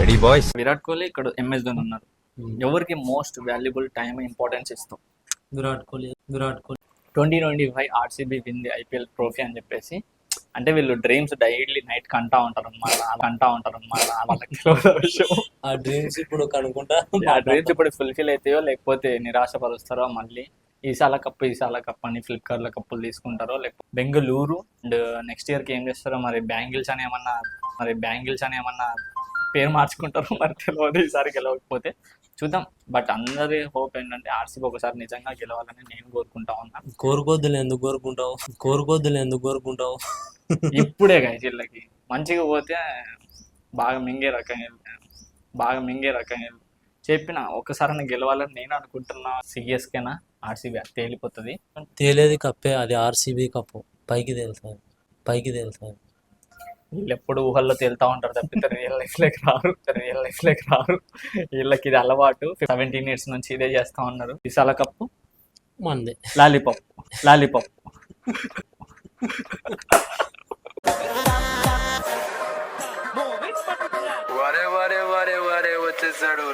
Ready boys. Virat Kohli, ఇక్కడ MS Dhoni ఉన్నారు. ఎవరికి మోస్ట్ వాల్యుబుల్ టైం ఇంపార్టెన్స్ ఇస్తాం? Virat Kohli 2025 RCB win the IPL trophy అని చెప్పేసి, అంటే వీళ్ళు డ్రీమ్స్ డైలీ నైట్ కంటా ఉంటారు అన్నమాట. వాళ్ళకి విషయం ఆ డ్రీమ్స్ ఇప్పుడు కనుకుంటా ఆ డ్రీమ్స్ ఇప్పుడు ఫుల్ఫిల్ అవుతాయో లేకపోతే నిరాశపరుస్తారో, మళ్ళీ ఈసాల కప్ అని ఫ్లిప్కార్ట్ లో కప్పులు తీసుకుంటారో, లేకపోతే బెంగళూరు అండ్ నెక్స్ట్ ఇయర్ కి ఏం చేస్తారో మరి. బ్యాంగిల్స్ అని ఏమన్నా పేరు మార్చుకుంటారో మరి తెలియదు, ఈసారి గెలవకపోతే చూద్దాం. బట్ అందరి హోప్ ఏంటంటే ఆర్సీబీ ఒకసారి నిజంగా గెలవాలని నేను కోరుకుంటా ఉన్నా. కోరుకోద్దులే ఎందుకు కోరుకుంటావు ఇప్పుడే గాయస్ వీళ్ళకి మంచిగా పోతే బాగా మింగే రకంగా చెప్పిన ఒకసారి గెలవాలని నేను అనుకుంటున్నా. సిఎస్కేనా ఆర్సీబీ తేలిపోతుంది. తేలేది కప్పే, అది ఆర్సీబీ కప్పు. పైకి తేలుతుంది. వీళ్ళు ఎప్పుడు ఊహల్లో తేలుతా ఉంటారు తప్పితే రియల్ లైఫ్ లోకి రారు. వీళ్ళకి ఇది అలవాటు. 17 years నుంచి ఇదే చేస్తా ఉన్నారు. విశాల కప్పు మంది లాలీపాప్ వారే వచ్చేసాడు.